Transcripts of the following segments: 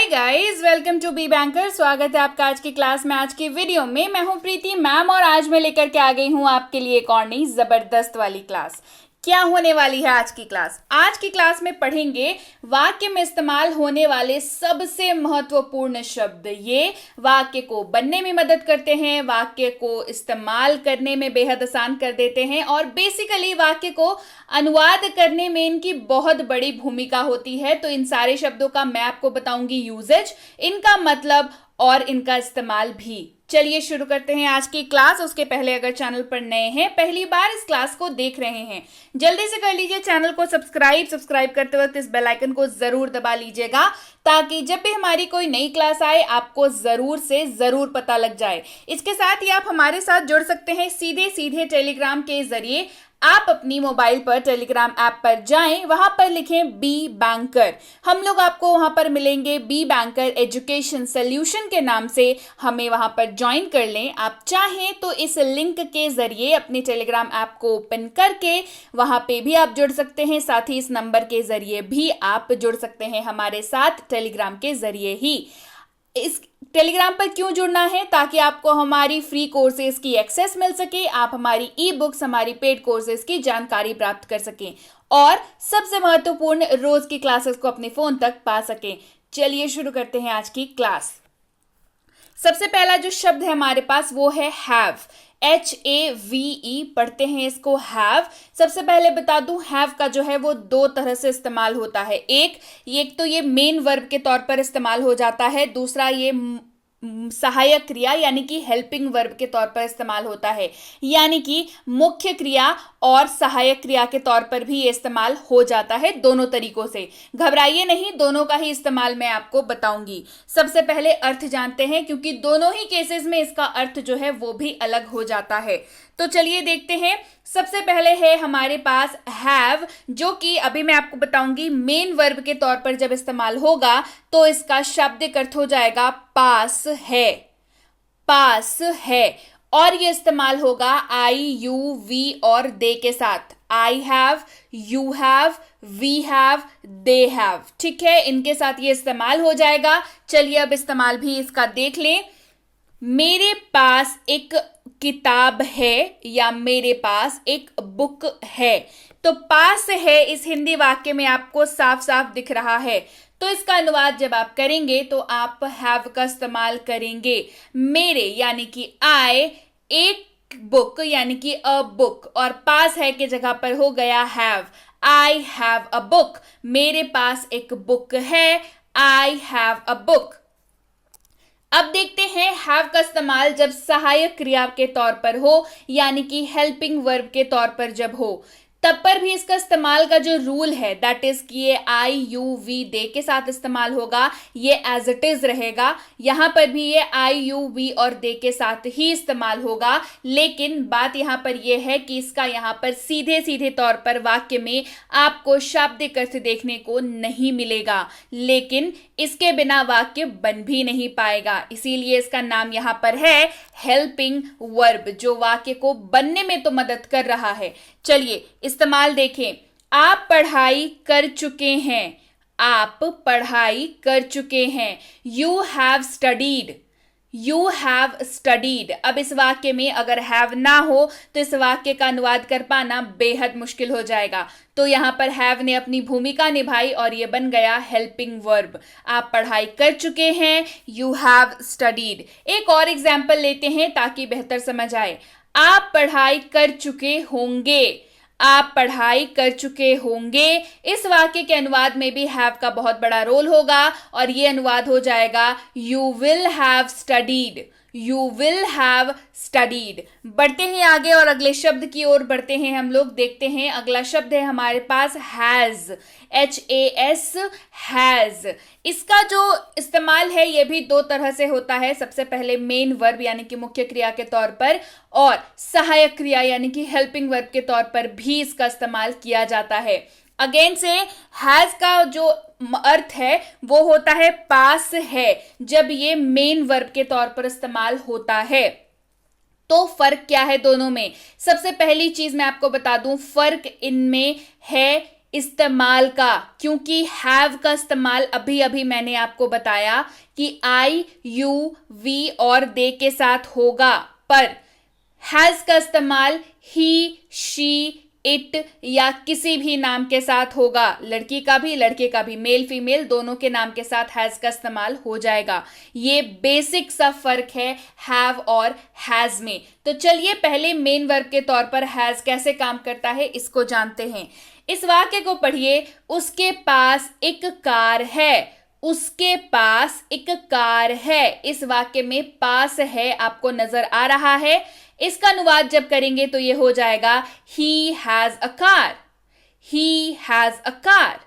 Guys, welcome to B banker. स्वागत है आपका आज की क्लास में। आज की वीडियो में मैं हूं प्रीति मैम और आज मैं लेकर के आ गई हूं आपके लिए एक और नई जबरदस्त वाली क्लास। क्या होने वाली है आज की क्लास? आज की क्लास में पढ़ेंगे वाक्य में इस्तेमाल होने वाले सबसे महत्वपूर्ण शब्द। ये वाक्य को बनने में मदद करते हैं, वाक्य को इस्तेमाल करने में बेहद आसान कर देते हैं और बेसिकली वाक्य को अनुवाद करने में इनकी बहुत बड़ी भूमिका होती है। तो इन सारे शब्दों का मैं आपको बताऊंगी यूजेज, इनका मतलब और इनका इस्तेमाल भी। चलिए शुरू करते हैं आज की क्लास। उसके पहले अगर चैनल पर नए हैं, पहली बार इस क्लास को देख रहे हैं, जल्दी से कर लीजिए चैनल को सब्सक्राइब करते वक्त इस बेल आइकन को जरूर दबा लीजिएगा ताकि जब भी हमारी कोई नई क्लास आए आपको जरूर से जरूर पता लग जाए। इसके साथ ही आप हमारे साथ जुड़ सकते हैं सीधे सीधे टेलीग्राम के जरिए। आप अपनी मोबाइल पर टेलीग्राम ऐप पर जाएं, वहां पर लिखें बी बैंकर। हम लोग आपको वहां पर मिलेंगे बी बैंकर एजुकेशन सॉल्यूशन के नाम से। हमें वहां पर ज्वाइन कर लें। आप चाहें तो इस लिंक के जरिए अपनी टेलीग्राम ऐप को ओपन करके वहां पे भी आप जुड़ सकते हैं। साथ ही इस नंबर के जरिए भी आप जुड़ सकते हैं हमारे साथ टेलीग्राम के जरिए ही। इस टेलीग्राम पर क्यों जुड़ना है? ताकि आपको हमारी फ्री कोर्सेज की एक्सेस मिल सके, आप हमारी ई बुक्स, हमारी पेड कोर्सेज की जानकारी प्राप्त कर सकें और सबसे महत्वपूर्ण रोज की क्लासेस को अपने फोन तक पा सकें। चलिए शुरू करते हैं आज की क्लास। सबसे पहला जो शब्द है हमारे पास वो है हैव। HAVE पढ़ते हैं इसको, हैव। सबसे पहले बता दूं, हैव का जो है वो दो तरह से इस्तेमाल होता है। एक तो ये मेन वर्ब के तौर पर इस्तेमाल हो जाता है, दूसरा ये सहायक क्रिया यानी कि हेल्पिंग वर्ब के तौर पर इस्तेमाल होता है। यानी कि मुख्य क्रिया और सहायक क्रिया के तौर पर भी ये इस्तेमाल हो जाता है, दोनों तरीकों से। घबराइए नहीं, दोनों का ही इस्तेमाल मैं आपको बताऊंगी। सबसे पहले अर्थ जानते हैं क्योंकि दोनों ही केसेस में इसका अर्थ जो है वो भी अलग हो जाता है। तो चलिए देखते हैं। सबसे पहले है हमारे पास हैव, जो कि अभी मैं आपको बताऊंगी मेन वर्ब के तौर पर जब इस्तेमाल होगा तो इसका शाब्दिक अर्थ हो जाएगा पास है। पास है और ये इस्तेमाल होगा आई, यू, वी और दे के साथ। I have, you have, we have, they have. ठीक है, इनके साथ ये इस्तेमाल हो जाएगा। चलिए अब इस्तेमाल भी इसका देख लें। मेरे पास एक किताब है या मेरे पास एक बुक है। तो पास है इस हिंदी वाक्य में आपको साफ साफ दिख रहा है। तो इसका अनुवाद जब आप करेंगे तो आप हैव का इस्तेमाल करेंगे। मेरे यानी कि आई, एक बुक यानी कि अ बुक, और पास है की जगह पर हो गया have. I have a book, मेरे पास एक बुक है। I have a book. अब देखते हैं हैव का इस्तेमाल जब सहायक क्रिया के तौर पर हो यानी कि हेल्पिंग वर्ब के तौर पर जब हो, तब पर भी इसका इस्तेमाल का जो रूल है दैट इज कि ये आई, यू, वी, दे के साथ इस्तेमाल होगा। ये एज इट इज रहेगा। यहां पर भी ये आई, यू, वी और दे के साथ ही इस्तेमाल होगा। लेकिन बात यहां पर यह है कि इसका यहां पर सीधे सीधे तौर पर वाक्य में आपको शाब्दिक अर्थ देखने को नहीं मिलेगा, लेकिन इसके बिना वाक्य बन भी नहीं पाएगा। इसीलिए इसका नाम यहां पर है हेल्पिंग वर्ब, जो वाक्य को बनने में तो मदद कर रहा है। चलिए इस्तेमाल देखें। आप पढ़ाई कर चुके हैं। आप पढ़ाई कर चुके हैं। You have studied. You have studied. अब इस वाक्य में अगर हैव ना हो तो इस वाक्य का अनुवाद कर पाना बेहद मुश्किल हो जाएगा। तो यहां पर हैव ने अपनी भूमिका निभाई और यह बन गया हेल्पिंग वर्ब। आप पढ़ाई कर चुके हैं, यू हैव स्टडीड। एक और एग्जाम्पल लेते हैं ताकि बेहतर समझ आए। आप पढ़ाई कर चुके होंगे। आप पढ़ाई कर चुके होंगे। इस वाक्य के अनुवाद में भी हैव का बहुत बड़ा रोल होगा और ये अनुवाद हो जाएगा you will have studied. You will have studied. बढ़ते हैं आगे और अगले शब्द की ओर बढ़ते हैं हम लोग। देखते हैं अगला शब्द है हमारे पास हैज। HAS, has. इसका जो इस्तेमाल है ये भी दो तरह से होता है। सबसे पहले मेन वर्ब यानी कि मुख्य क्रिया के तौर पर और सहायक क्रिया यानी कि हेल्पिंग वर्ब के तौर पर भी इसका इस्तेमाल किया जाता है। अगेन से हैज का जो अर्थ है वो होता है पास है, जब ये मेन वर्ब के तौर पर इस्तेमाल होता है। तो फर्क क्या है दोनों में? सबसे पहली चीज मैं आपको बता दूं, फर्क इनमें है इस्तेमाल का, क्योंकि हैव का इस्तेमाल अभी अभी मैंने आपको बताया कि आई यू वी और दे के साथ होगा, पर हैज का इस्तेमाल ही शी इट या किसी भी नाम के साथ होगा। लड़की का भी लड़के का भी, मेल फीमेल दोनों के नाम के साथ हैज का इस्तेमाल हो जाएगा। ये बेसिक सा फर्क है हैव और हैज में। तो चलिए पहले मेन वर्ब के तौर पर हैज कैसे काम करता है इसको जानते हैं। इस वाक्य को पढ़िए, उसके पास एक कार है। उसके पास एक कार है, इस वाक्य में पास है आपको नजर आ रहा है। इसका अनुवाद जब करेंगे तो ये हो जाएगा he has a car, he has a car.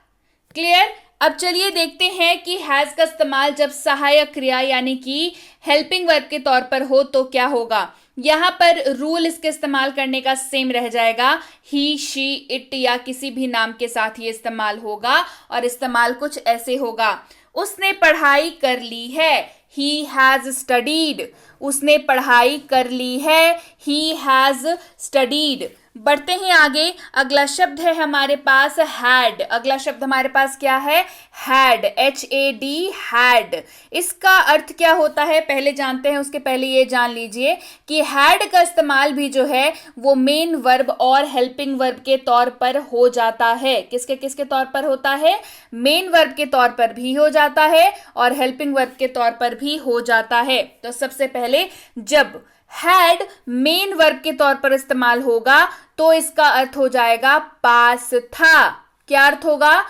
Clear. अब चलिए देखते हैं कि हैज का इस्तेमाल जब सहायक क्रिया यानी कि हेल्पिंग वर्ब के तौर पर हो तो क्या होगा। यहां पर रूल इसके इस्तेमाल करने का सेम रह जाएगा, ही शी इट या किसी भी नाम के साथ ये इस्तेमाल होगा और इस्तेमाल कुछ ऐसे होगा। उसने पढ़ाई कर ली है, ही हैज स्टडीड। उसने पढ़ाई कर ली है, ही हैज स्टडीड। बढ़ते हैं आगे, अगला शब्द है हमारे पास हैड। अगला शब्द हमारे पास क्या है, हैड, HAD, हैड। इसका अर्थ क्या होता है पहले जानते हैं, उसके पहले ये जान लीजिए कि हैड का इस्तेमाल भी जो है वो मेन वर्ब और हेल्पिंग वर्ब के तौर पर हो जाता है। किसके किसके तौर पर होता है, मेन वर्ब के तौर पर भी हो जाता है और हेल्पिंग वर्ब के तौर पर भी हो जाता है। तो सबसे पहले जब हैड मेन वर्ब के तौर पर इस्तेमाल होगा तो इसका अर्थ हो जाएगा पास था। क्या अर्थ होगा,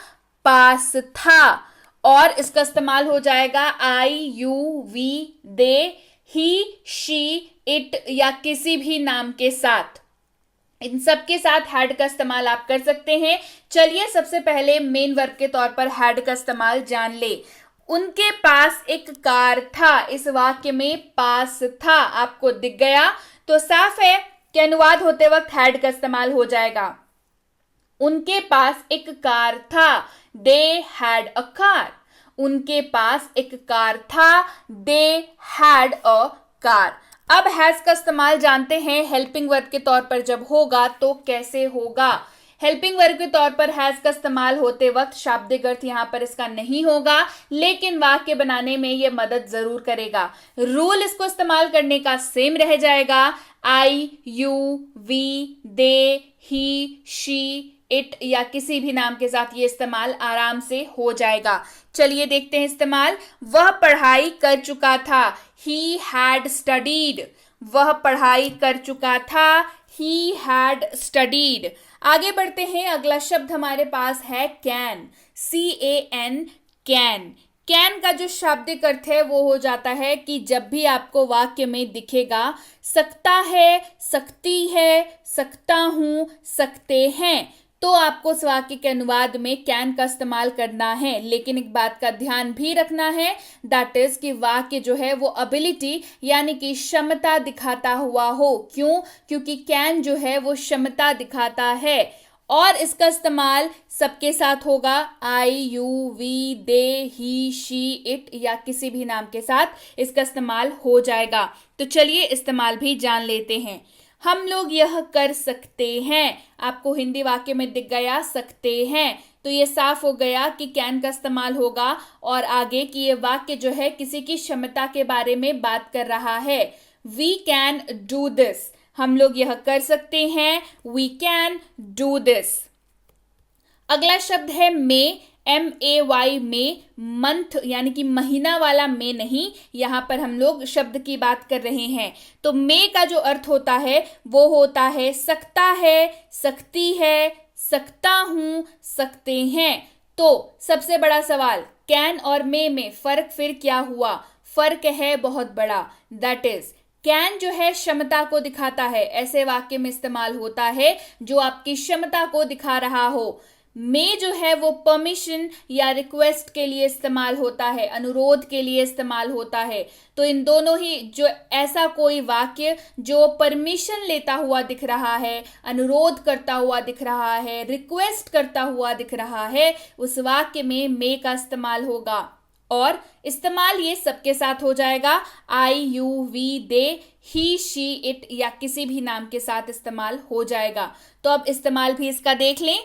पास था। और इसका इस्तेमाल हो जाएगा I you we they he she it या किसी भी नाम के साथ। इन सब के साथ हैड का इस्तेमाल आप कर सकते हैं। चलिए सबसे पहले मेन वर्ब के तौर पर हैड का इस्तेमाल जान ले। उनके पास एक कार था, इस वाक्य में पास था आपको दिख गया तो साफ है कि अनुवाद होते वक्त हैड का इस्तेमाल हो जाएगा। उनके पास एक कार था, दे हैड अ कार। उनके पास एक कार था, दे हैड अ कार। अब हैज का इस्तेमाल जानते हैं हेल्पिंग वर्ब के तौर पर जब होगा तो कैसे होगा। हेल्पिंग वर्ब के तौर पर हैज का इस्तेमाल होते वक्त शाब्दिक अर्थ यहां पर इसका नहीं होगा, लेकिन वाक्य बनाने में यह मदद जरूर करेगा। रूल इसको इस्तेमाल करने का सेम रह जाएगा, I you we they he she it या किसी भी नाम के साथ ये इस्तेमाल आराम से हो जाएगा। चलिए देखते हैं इस्तेमाल। वह पढ़ाई कर चुका था, ही हैड स्टडीड। वह पढ़ाई कर चुका था, ही हैड स्टडीड। आगे बढ़ते हैं, अगला शब्द हमारे पास है कैन, CAN, कैन। कैन का जो शाब्दिक अर्थ है वो हो जाता है कि जब भी आपको वाक्य में दिखेगा सकता है, सकती है, सकता हूं, सकते हैं, तो आपको उस वाक्य के अनुवाद में कैन का इस्तेमाल करना है। लेकिन एक बात का ध्यान भी रखना है, दैट इज कि वाक्य जो है वो एबिलिटी यानी कि क्षमता दिखाता हुआ हो। क्यों, क्योंकि कैन जो है वो क्षमता दिखाता है और इसका इस्तेमाल सबके साथ होगा, I you we they he she it या किसी भी नाम के साथ इसका इस्तेमाल हो जाएगा। तो चलिए इस्तेमाल भी जान लेते हैं। हम लोग यह कर सकते हैं, आपको हिंदी वाक्य में दिख गया सकते हैं, तो ये साफ हो गया कि कैन का इस्तेमाल होगा और आगे कि ये वाक्य जो है किसी की क्षमता के बारे में बात कर रहा है। वी कैन डू दिस, हम लोग यह कर सकते हैं, वी कैन डू दिस। अगला शब्द है मे, MAY, में मंथ यानी कि महीना वाला में नहीं, यहां पर हम लोग शब्द की बात कर रहे हैं। तो मे का जो अर्थ होता है वो होता है सकता है, सकती है, सकता हूं, सकते हैं। तो सबसे बड़ा सवाल, कैन और मे में फर्क फिर क्या हुआ। फर्क है बहुत बड़ा, दैट इज कैन जो है क्षमता को दिखाता है, ऐसे वाक्य में इस्तेमाल होता है जो आपकी क्षमता को दिखा रहा हो। में जो है वो परमिशन या रिक्वेस्ट के लिए इस्तेमाल होता है, अनुरोध के लिए इस्तेमाल होता है। तो इन दोनों ही जो ऐसा कोई वाक्य जो परमिशन लेता हुआ दिख रहा है, अनुरोध करता हुआ दिख रहा है, रिक्वेस्ट करता हुआ दिख रहा है, उस वाक्य में का इस्तेमाल होगा। और इस्तेमाल ये सबके साथ हो जाएगा, I you we they he she it या किसी भी नाम के साथ इस्तेमाल हो जाएगा। तो अब इस्तेमाल भी इसका देख लें।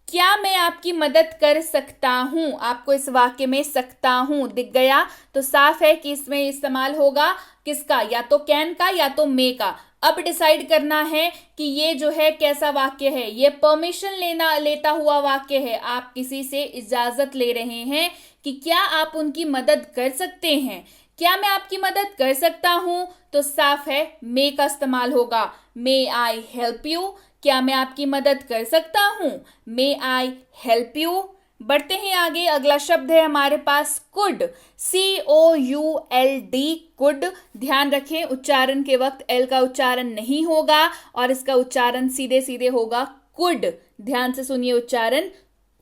क्या मैं आपकी मदद कर सकता हूं, आपको इस वाक्य में सकता हूं दिख गया, तो साफ है कि इसमें इस्तेमाल होगा किसका, या तो कैन का या तो मे का। अब डिसाइड करना है कि ये जो है कैसा वाक्य है। ये परमिशन लेता हुआ वाक्य है। आप किसी से इजाजत ले रहे हैं कि क्या आप उनकी मदद कर सकते हैं। क्या मैं आपकी मदद कर सकता हूं, तो साफ है मे का इस्तेमाल होगा। मे आई हेल्प यू, क्या मैं आपकी मदद कर सकता हूं, मे आई हेल्प यू। बढ़ते हैं आगे, अगला शब्द है हमारे पास कुड, COULD, कुड। ध्यान रखें उच्चारण के वक्त एल का उच्चारण नहीं होगा और इसका उच्चारण सीधे सीधे होगा कुड। ध्यान से सुनिए उच्चारण,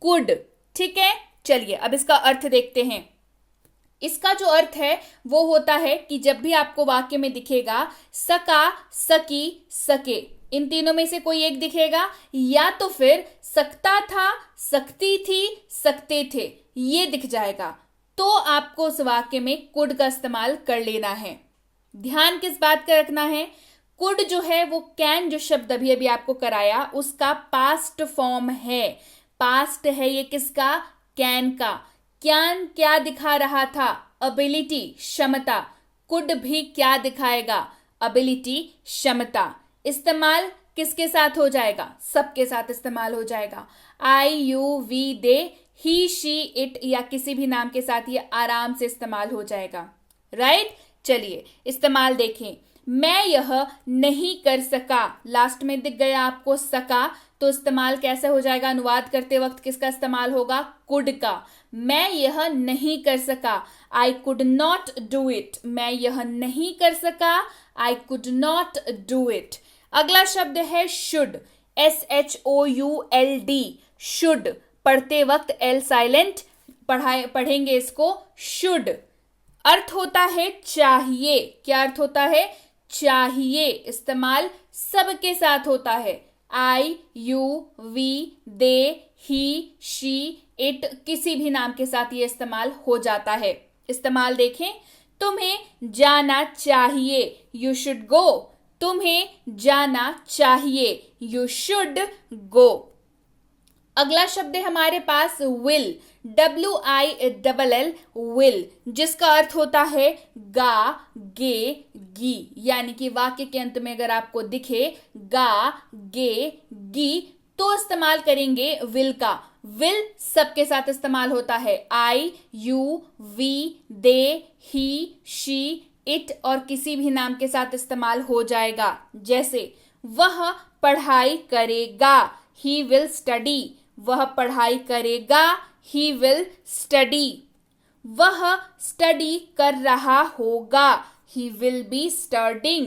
कुड। ठीक है, चलिए अब इसका अर्थ देखते हैं। इसका जो अर्थ है वो होता है कि जब भी आपको वाक्य में दिखेगा सका, सकी, सके, इन तीनों में से कोई एक दिखेगा, या तो फिर सकता था, सकती थी, सकते थे, ये दिख जाएगा, तो आपको उस वाक्य में कुड का इस्तेमाल कर लेना है। ध्यान किस बात का रखना है, कुड जो है वो कैन, जो शब्द अभी अभी आपको कराया, उसका पास्ट फॉर्म है। पास्ट है ये किसका, कैन का। कैन क्या दिखा रहा था, एबिलिटी, क्षमता। कुड भी क्या दिखाएगा, एबिलिटी, क्षमता। इस्तेमाल किसके साथ हो जाएगा, सबके साथ इस्तेमाल हो जाएगा। I, you, we, they, he, she, it या किसी भी नाम के साथ ये आराम से इस्तेमाल हो जाएगा। राइट, चलिए इस्तेमाल देखें। मैं यह नहीं कर सका, लास्ट में दिख गया आपको सका, तो इस्तेमाल कैसे हो जाएगा, अनुवाद करते वक्त किसका इस्तेमाल होगा, कुड का। मैं यह नहीं कर सका, I could not do it, मैं यह नहीं कर सका, I could not do it. अगला शब्द है शुड, SHOULD, शुड। पढ़ते वक्त एल साइलेंट, पढ़ेंगे इसको शुड। अर्थ होता है चाहिए, क्या अर्थ होता है, चाहिए। इस्तेमाल सबके साथ होता है। I, you, we, they, he, she, it, किसी भी नाम के साथ ये इस्तेमाल हो जाता है। इस्तेमाल देखें, तुम्हें जाना चाहिए, यू शुड गो, तुम्हें जाना चाहिए, यू शुड गो। अगला शब्द है हमारे पास विल, WILL, विल, जिसका अर्थ होता है गा, गे, गी, यानी कि वाक्य के अंत में अगर आपको दिखे गा, गे, गी, तो इस्तेमाल करेंगे विल का। विल सबके साथ इस्तेमाल होता है। I, you, we, they, he, she, it और किसी भी नाम के साथ इस्तेमाल हो जाएगा। जैसे वह पढ़ाई करेगा, ही विल स्टडी, वह पढ़ाई करेगा, ही विल स्टडी। वह स्टडी कर रहा होगा, ही विल बी स्टडिंग,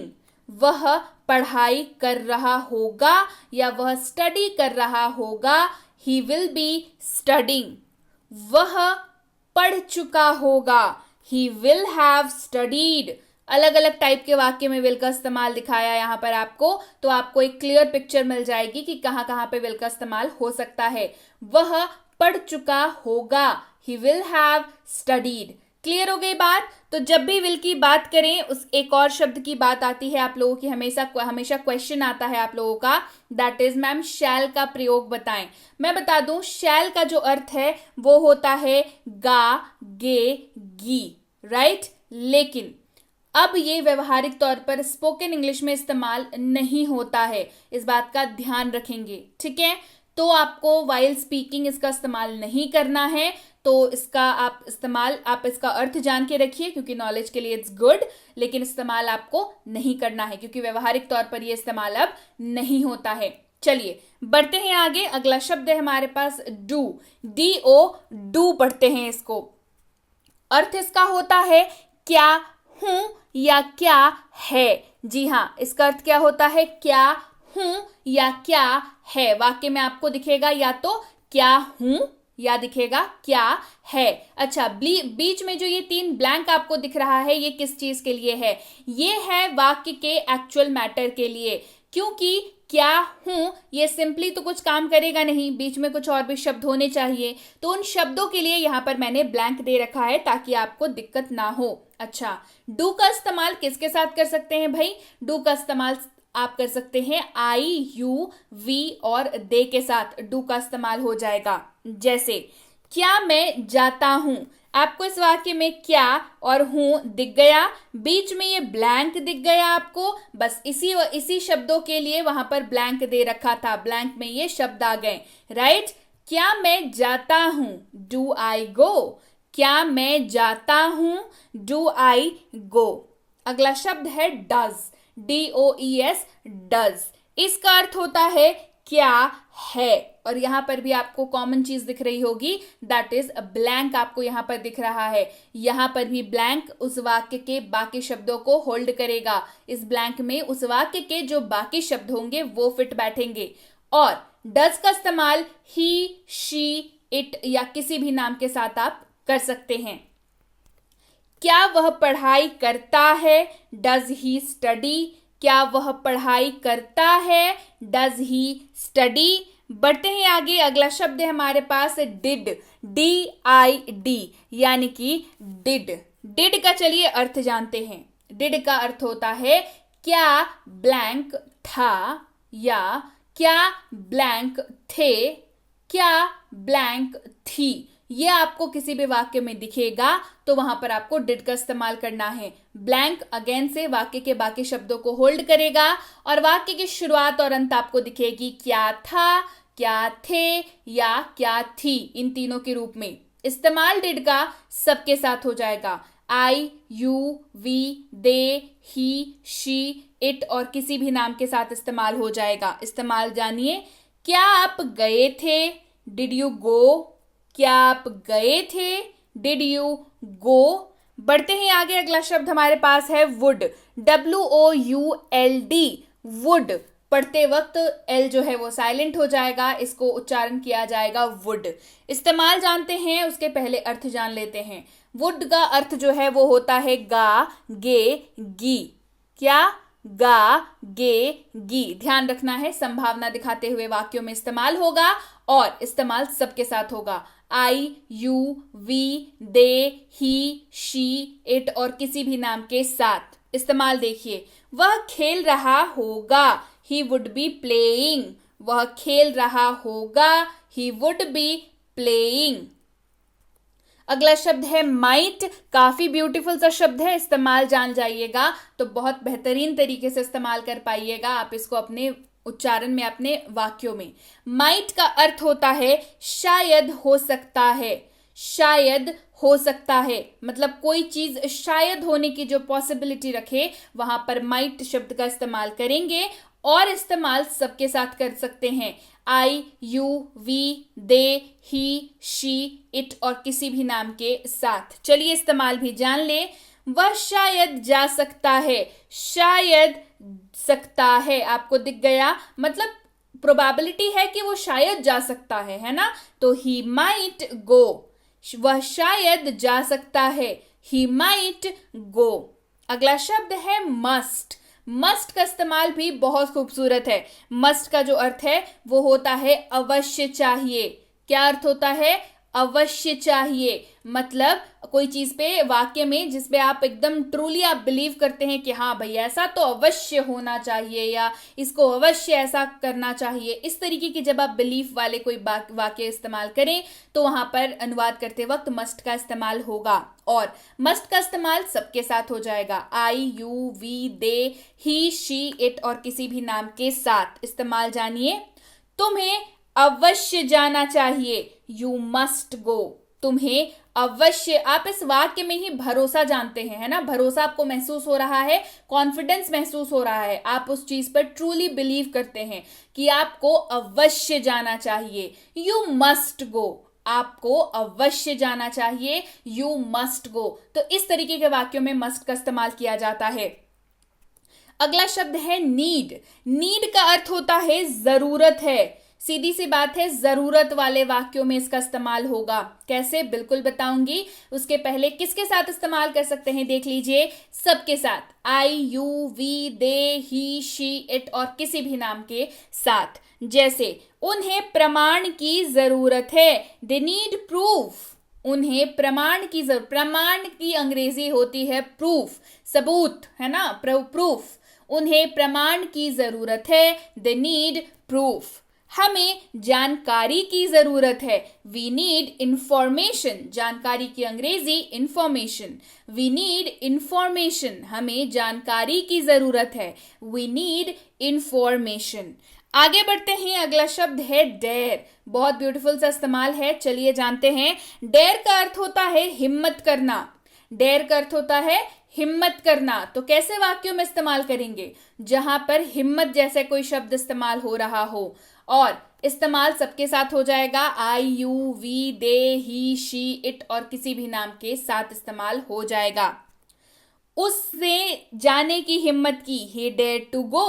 वह पढ़ाई कर रहा होगा या वह स्टडी कर रहा होगा, ही विल बी स्टडिंग। वह पढ़ चुका होगा, ही विल हैव स्टडीड। अलग अलग टाइप के वाक्य में विल का इस्तेमाल दिखाया यहाँ पर आपको, तो आपको एक क्लियर पिक्चर मिल जाएगी कि कहाँ कहाँ पे विल का इस्तेमाल हो सकता है। वह पढ़ चुका होगा, he will have studied. Clear हो गई बात। तो जब भी विल की बात करें, उस एक और शब्द की बात आती है आप लोगों की, हमेशा क्वेश्चन आता है आप लोगों का, दैट इज मैम शैल का प्रयोग बताएं। मैं बता दूं, शैल का जो अर्थ है वो होता है गा, गे, गी, राइट। लेकिन अब ये व्यवहारिक तौर पर स्पोकन इंग्लिश में इस्तेमाल नहीं होता है, इस बात का ध्यान रखेंगे, ठीक है। तो आपको वाइल स्पीकिंग इसका इस्तेमाल नहीं करना है, तो इसका आप इसका अर्थ जान के रखिए, क्योंकि नॉलेज के लिए इट्स गुड, लेकिन इस्तेमाल आपको नहीं करना है क्योंकि व्यवहारिक तौर पर यह इस्तेमाल अब नहीं होता है। चलिए बढ़ते हैं आगे। अगला शब्द है हमारे पास डू, DO, डू पढ़ते हैं इसको। अर्थ इसका होता है क्या हूं या क्या है। जी हाँ, इसका अर्थ क्या होता है, क्या हूं या क्या है। वाक्य में आपको दिखेगा या तो क्या हूं या दिखेगा क्या है। अच्छा, बीच में जो ये 3 ब्लैंक आपको दिख रहा है, ये किस चीज के लिए है, ये है वाक्य के एक्चुअल मैटर के लिए, क्योंकि क्या हूं ये सिंपली तो कुछ काम करेगा नहीं, बीच में कुछ और भी शब्द होने चाहिए, तो उन शब्दों के लिए यहां पर मैंने ब्लैंक दे रखा है ताकि आपको दिक्कत ना हो। अच्छा, डू का इस्तेमाल किसके साथ कर सकते हैं भाई, डू का इस्तेमाल आप कर सकते हैं आई, यू, वी और दे के साथ डू का इस्तेमाल हो जाएगा। जैसे क्या मैं जाता हूं, आपको इस वाक्य में क्या और हूं दिख गया, बीच में ये ब्लैंक दिख गया आपको, बस इसी शब्दों के लिए वहां पर ब्लैंक दे रखा था, ब्लैंक में ये शब्द आ गए, राइट। क्या मैं जाता हूं, डू आई गो, क्या मैं जाता हूं, डू आई गो। अगला शब्द है डज, DOES, डज। इसका अर्थ होता है क्या है, और यहां पर भी आपको कॉमन चीज दिख रही होगी, दैट इज ब्लैंक आपको यहां पर दिख रहा है। यहां पर भी ब्लैंक उस वाक्य के बाकी शब्दों को होल्ड करेगा, इस ब्लैंक में उस वाक्य के जो बाकी शब्द होंगे वो फिट बैठेंगे। और डज का इस्तेमाल ही, शी, इट या किसी भी नाम के साथ आप कर सकते हैं। क्या वह पढ़ाई करता है, डज ही स्टडी, क्या वह पढ़ाई करता है, डज ही स्टडी। बढ़ते हैं आगे, अगला शब्द है हमारे पास डिड, DID, यानी कि डिड। डिड का चलिए अर्थ जानते हैं। डिड का अर्थ होता है क्या ब्लैंक था, या क्या ब्लैंक थे, क्या ब्लैंक थी। ये आपको किसी भी वाक्य में दिखेगा तो वहां पर आपको डिड का इस्तेमाल करना है। ब्लैंक अगेन से वाक्य के बाकी शब्दों को होल्ड करेगा और वाक्य की शुरुआत और अंत आपको दिखेगी क्या था, क्या थे या क्या थी, इन तीनों के रूप में। इस्तेमाल डिड का सबके साथ हो जाएगा, I, you, we, they, he, she, it और किसी भी नाम के साथ इस्तेमाल हो जाएगा। इस्तेमाल जानिए। क्या आप गए थे, डिड यू गो, क्या आप गए थे, डिड यू गो। बढ़ते हैं आगे, अगला शब्द हमारे पास है वुड, WOULD, वुड। पढ़ते वक्त एल जो है वो साइलेंट हो जाएगा, इसको उच्चारण किया जाएगा वुड। इस्तेमाल जानते हैं, उसके पहले अर्थ जान लेते हैं। वुड का अर्थ जो है वो होता है गा, गे, गी। क्या, गा, गे, गी। ध्यान रखना है, संभावना दिखाते हुए वाक्यों में इस्तेमाल होगा और इस्तेमाल सबके साथ होगा। I, you, we, they, he, she, it और किसी भी नाम के साथ। इस्तेमाल देखिए, वह खेल रहा होगा, ही वुड बी प्लेइंग, वह खेल रहा होगा, ही वुड बी प्लेइंग। अगला शब्द है माइट, काफी ब्यूटीफुल सा शब्द है, इस्तेमाल जान जाइएगा तो बहुत बेहतरीन तरीके से इस्तेमाल कर पाइएगा आप इसको अपने उच्चारण में, अपने वाक्यों में। माइट का अर्थ होता है शायद हो सकता है, शायद हो सकता है, मतलब कोई चीज शायद होने की जो पॉसिबिलिटी रखे वहां पर माइट शब्द का इस्तेमाल करेंगे। और इस्तेमाल सबके साथ कर सकते हैं, I, you, we, they, he, she, it और किसी भी नाम के साथ। चलिए इस्तेमाल भी जान ले। वह शायद जा सकता है, शायद सकता है आपको दिख गया, मतलब प्रोबेबिलिटी है कि वो शायद जा सकता है ना, तो ही माइट गो, वह शायद जा सकता है, ही माइट गो। अगला शब्द है मस्ट, मस्ट का इस्तेमाल भी बहुत खूबसूरत है। मस्ट का जो अर्थ है वो होता है अवश्य चाहिए। क्या अर्थ होता है, अवश्य चाहिए, मतलब कोई चीज पे, वाक्य में जिसपे आप एकदम ट्रूली आप बिलीव करते हैं कि हाँ भाई ऐसा तो अवश्य होना चाहिए या इसको अवश्य ऐसा करना चाहिए, इस तरीके की जब आप बिलीफ वाले कोई वाक्य इस्तेमाल करें तो वहां पर अनुवाद करते वक्त मस्ट का इस्तेमाल होगा। और मस्ट का इस्तेमाल सबके साथ हो जाएगा, I, you, we, they, he, she, it और किसी भी नाम के साथ। इस्तेमाल जानिए। तुम्हें अवश्य जाना चाहिए, यू मस्ट गो, तुम्हें अवश्य। आप इस वाक्य में ही भरोसा जानते हैं, है ना, भरोसा आपको महसूस हो रहा है, कॉन्फिडेंस महसूस हो रहा है, आप उस चीज पर ट्रूली बिलीव करते हैं कि आपको अवश्य जाना चाहिए, यू मस्ट गो, आपको अवश्य जाना चाहिए, यू मस्ट गो। तो इस तरीके के वाक्यों में मस्ट का इस्तेमाल किया जाता है। अगला शब्द है नीड, नीड का अर्थ होता है जरूरत है, सीधी सी बात है, जरूरत वाले वाक्यों में इसका इस्तेमाल होगा। कैसे, बिल्कुल बताऊंगी। उसके पहले किसके साथ इस्तेमाल कर सकते हैं देख लीजिए, सबके साथ, I, you, we, they, he, she, it और किसी भी नाम के साथ। जैसे उन्हें प्रमाण की जरूरत है, दे नीड प्रूफ, उन्हें प्रमाण की जरूरत, प्रमाण की अंग्रेजी होती है प्रूफ, सबूत, है ना, प्रूफ। उन्हें प्रमाण की जरूरत है, दे नीड प्रूफ। हमें जानकारी की जरूरत है, वी नीड इंफॉर्मेशन, जानकारी की अंग्रेजी इंफॉर्मेशन, वी नीड इंफॉर्मेशन, हमें जानकारी की जरूरत है, वी नीड इंफॉर्मेशन। आगे बढ़ते हैं, अगला शब्द है डेयर, बहुत ब्यूटीफुल सा इस्तेमाल है, चलिए जानते हैं। डेयर का अर्थ होता है हिम्मत करना, डेयर का अर्थ होता है हिम्मत करना। तो कैसे वाक्यों में इस्तेमाल करेंगे? जहां पर हिम्मत जैसे कोई शब्द इस्तेमाल हो रहा हो, और इस्तेमाल सबके साथ हो जाएगा, I, you, we, they, he, she, it और किसी भी नाम के साथ इस्तेमाल हो जाएगा। उसने जाने की हिम्मत की, he dared to go,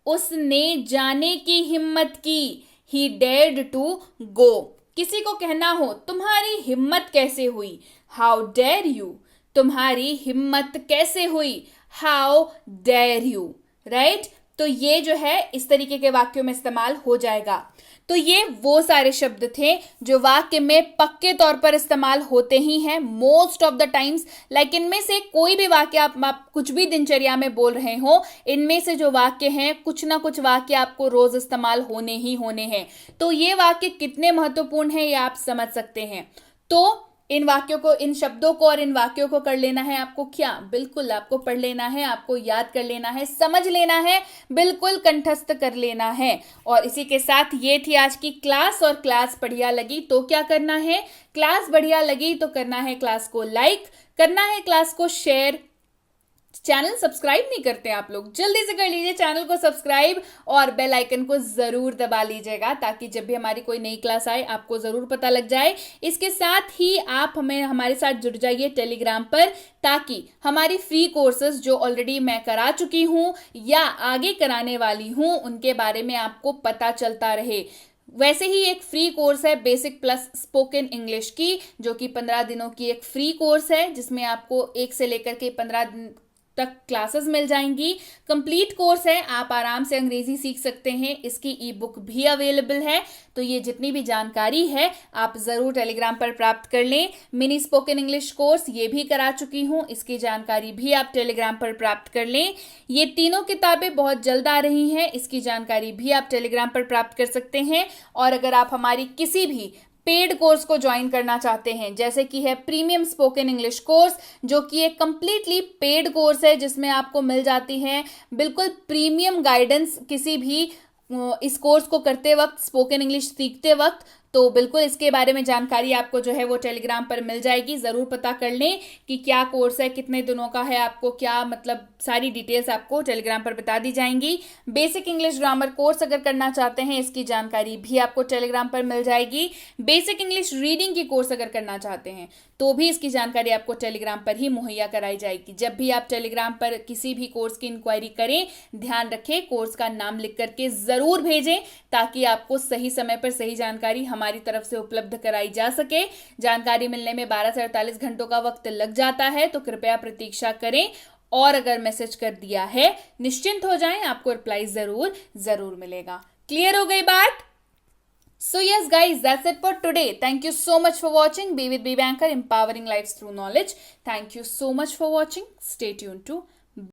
उसने जाने की हिम्मत की, he dared to go। किसी को कहना हो तुम्हारी हिम्मत कैसे हुई, how dare you, तुम्हारी हिम्मत कैसे हुई, how dare you, राइट। तो ये जो है इस तरीके के वाक्यों में इस्तेमाल हो जाएगा। तो ये वो सारे शब्द थे जो वाक्य में पक्के तौर पर इस्तेमाल होते ही हैं most of the times. Like इनमें से कोई भी वाक्य आप कुछ भी दिनचर्या में बोल रहे हो, इनमें से जो वाक्य हैं कुछ ना कुछ वाक्य आपको रोज इस्तेमाल होने ही होने हैं। तो ये वाक्य कितने महत्वपूर्ण हैं ये आप समझ सकते हैं। तो इन वाक्यों को, इन शब्दों को और इन वाक्यों को कर लेना है आपको क्या, बिल्कुल आपको पढ़ लेना है, आपको याद कर लेना है, समझ लेना है, बिल्कुल कंठस्थ कर लेना है। और इसी के साथ ये थी आज की क्लास। और क्लास बढ़िया लगी तो क्या करना है, क्लास बढ़िया लगी तो करना है क्लास को लाइक, करना है क्लास को शेयर। चैनल सब्सक्राइब नहीं करते आप लोग, जल्दी से कर लीजिए चैनल को सब्सक्राइब और बेल आइकन को जरूर दबा लीजिएगा, ताकि जब भी हमारी कोई नई क्लास आए आपको जरूर पता लग जाए। इसके साथ ही आप हमारे साथ जुड़ जाइए टेलीग्राम पर, ताकि हमारी फ्री कोर्सेज जो ऑलरेडी मैं करा चुकी हूं या आगे कराने वाली हूं उनके बारे में आपको पता चलता रहे। वैसे ही एक फ्री कोर्स है बेसिक प्लस स्पोकन इंग्लिश की, जो कि 15 दिनों की एक फ्री कोर्स है, जिसमें आपको 1 से लेकर के 15 दिन तक क्लासेस मिल जाएंगी। कंप्लीट कोर्स है, आप आराम से अंग्रेजी सीख सकते हैं। इसकी ई बुक भी अवेलेबल है। तो ये जितनी भी जानकारी है आप जरूर टेलीग्राम पर प्राप्त कर लें। मिनी स्पोकन इंग्लिश कोर्स ये भी करा चुकी हूं, इसकी जानकारी भी आप टेलीग्राम पर प्राप्त कर लें। ये तीनों किताबें बहुत जल्द आ रही हैं, इसकी जानकारी भी आप टेलीग्राम पर प्राप्त कर सकते हैं। और अगर आप हमारी किसी भी पेड कोर्स को ज्वाइन करना चाहते हैं, जैसे कि है प्रीमियम स्पोकन इंग्लिश कोर्स, जो कि एक कंप्लीटली पेड कोर्स है, जिसमें आपको मिल जाती है बिल्कुल प्रीमियम गाइडेंस किसी भी इस कोर्स को करते वक्त, स्पोकन इंग्लिश सीखते वक्त। तो बिल्कुल इसके बारे में जानकारी आपको जो है वो टेलीग्राम पर मिल जाएगी। ज़रूर पता कर लें कि क्या कोर्स है, कितने दिनों का है, आपको क्या मतलब सारी डिटेल्स आपको टेलीग्राम पर बता दी जाएंगी। बेसिक इंग्लिश ग्रामर कोर्स अगर करना चाहते हैं, इसकी जानकारी भी आपको टेलीग्राम पर मिल जाएगी। बेसिक इंग्लिश रीडिंग की कोर्स अगर करना चाहते हैं तो भी इसकी जानकारी आपको टेलीग्राम पर ही मुहैया कराई जाएगी। जब भी आप टेलीग्राम पर किसी भी कोर्स की इंक्वायरी करें, ध्यान रखें कोर्स का नाम लिख करके ज़रूर भेजें, ताकि आपको सही समय पर सही जानकारी हमारी तरफ से उपलब्ध कराई जा सके। जानकारी मिलने में 12 से 48 घंटों का वक्त लग जाता है, तो कृपया प्रतीक्षा करें। और अगर मैसेज कर दिया है, निश्चिंत हो जाएं, आपको रिप्लाई जरूर मिलेगा। क्लियर हो गई बात? So yes guys, that's it for today. Thank you so much for watching. Be with BB Anchor, empowering lives through knowledge. Thank you so much for watching. Stay tuned to